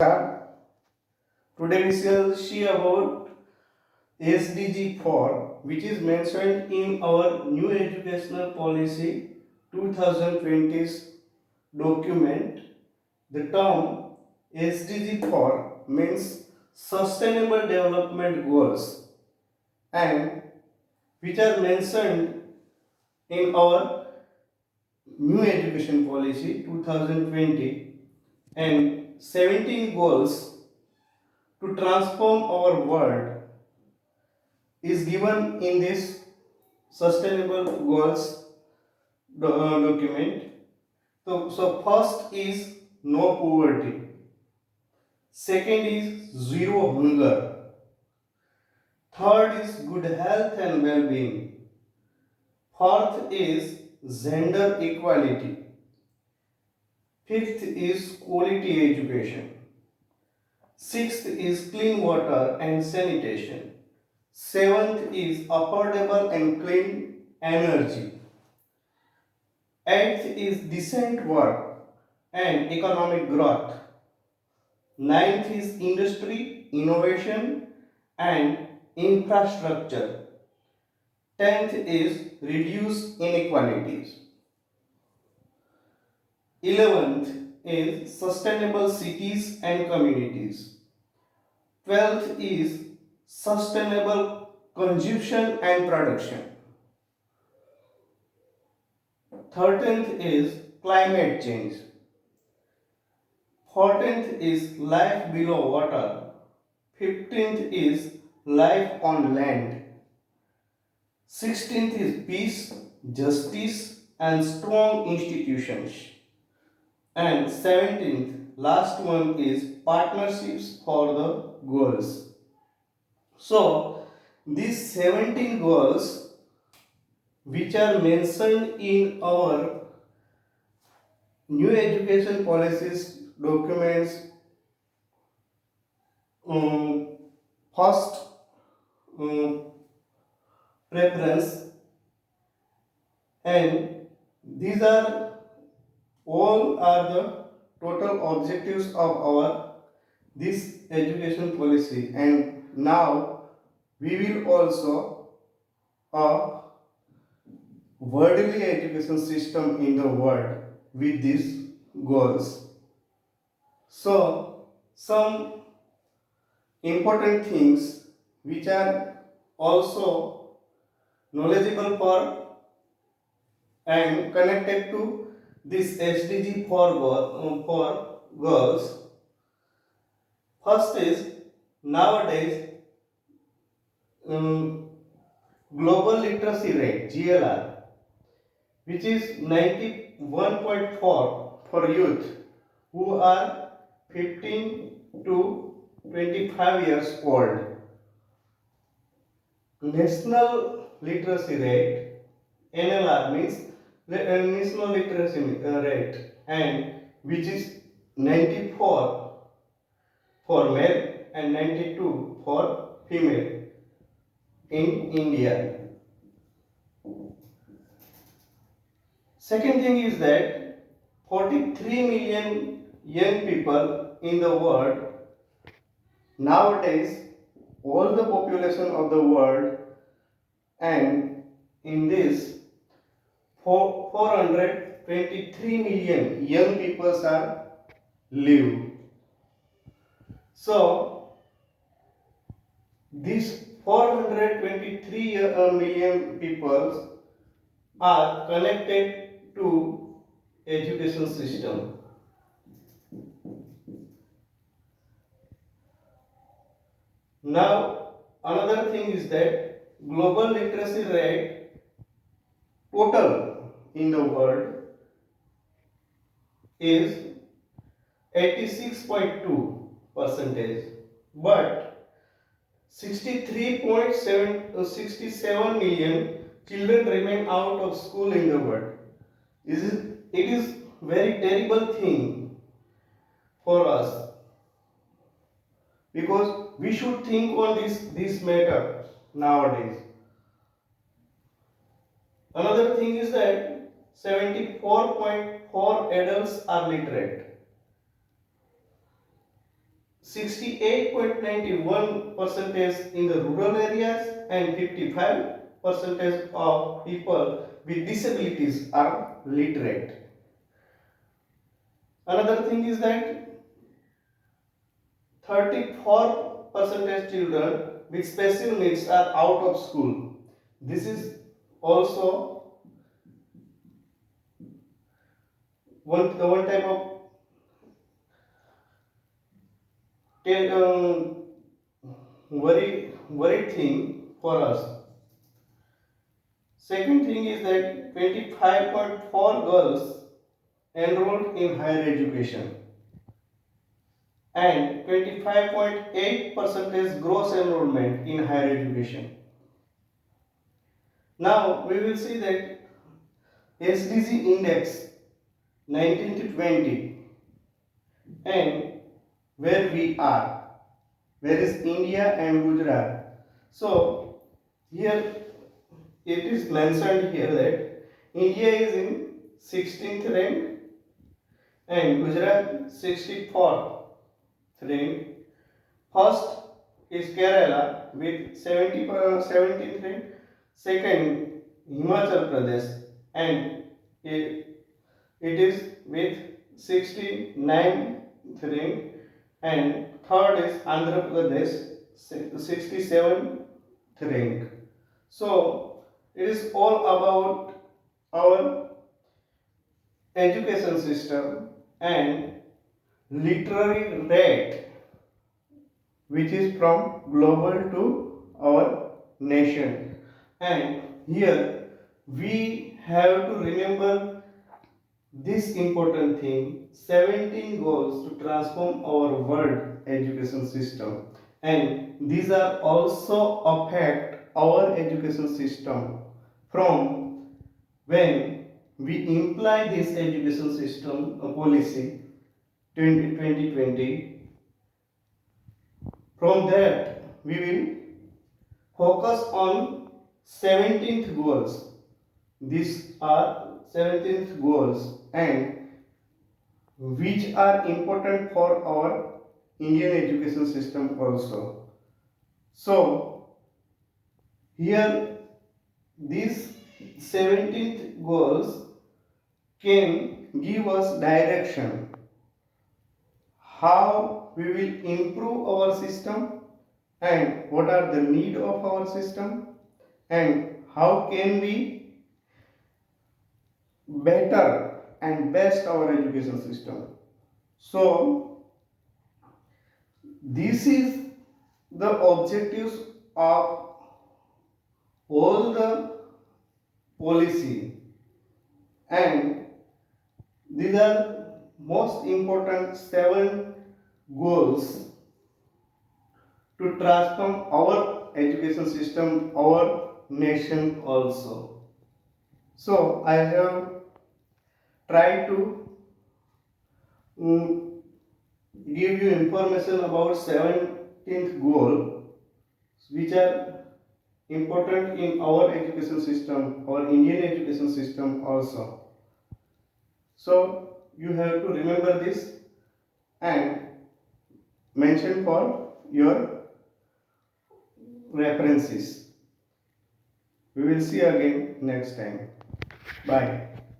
Today we shall see about SDG 4, which is mentioned in our new educational policy 2020's document. The term SDG 4 means Sustainable Development Goals, and which are mentioned in our new education policy 2020, and 17 goals to transform our world is given in this sustainable goals document. So first is no poverty, second is zero hunger, third is good health and well-being, fourth is gender equality, fifth is quality education, sixth is clean water and sanitation, seventh is affordable and clean energy, eighth is decent work and economic growth, ninth is industry, innovation and infrastructure, tenth is reduce inequalities, 11th is sustainable cities and communities, 12th is sustainable consumption and production, 13th is climate change, 14th is life below water, 15th is life on land, 16th is peace, justice and strong institutions, and 17th last one is partnerships for the goals. So these 17 goals which are mentioned in our new education policies documents, um, first um, preference, and these are all are the total objectives of our this education policy, and now we will also a worldly education system in the world with these goals. So some important things which are also knowledgeable for and connected to this SDG for girls. First is nowadays um, global literacy rate GLR, which is 91.4 for youth who are 15 to 25 years old. National literacy rate NLR means national literacy rate, and which is 94 for male and 92 for female in India. Second thing is that 43 million young people in the world nowadays, all the population of the world, and in this 423 million young people are live. So these 423 million people are connected to education system. Now another thing is that global literacy rate total in the world is 86.2 percentage, but 63.67 million children remain out of school in the world. It is very terrible thing for us, because we should think on this matter nowadays. Another thing is that 74.4 adults are literate. 68.91 percentage in the rural areas and 55 percentage of people with disabilities are literate. Another thing is that 34 percentage children with special needs are out of school. This is also one type of worried thing for us. Second thing is that 25.4 girls enrolled in higher education and 25.8 percentage gross enrollment in higher education. Now we will see that SDG index 19 to 20 and where we are, where is India and Gujarat. So here it is mentioned here that India is in 16th rank and Gujarat 64th rank. First is Kerala with 17th rank. Second, Himachal Pradesh and it is with 69th rank. And third is Andhra Pradesh 67th rank. So it is all about our education system and literary rate, which is from global to our nation. And here we have to remember this important thing: 17 goals to transform our world education system, and these are also affect our education system from when we imply this education system policy 2020. From that we will focus on 17th goals. These are 17th goals and which are important for our Indian education system also. So here these 17th goals can give us direction how we will improve our system and what are the need of our system and how can we better and best our education system. So this is the objectives of all the policy, and these are most important 7 goals to transform our education system, our nation also. So I have tried to give you information about 17th goal which are important in our education system, our Indian education system also. So you have to remember this and mention for your references. We will see again next time. Bye.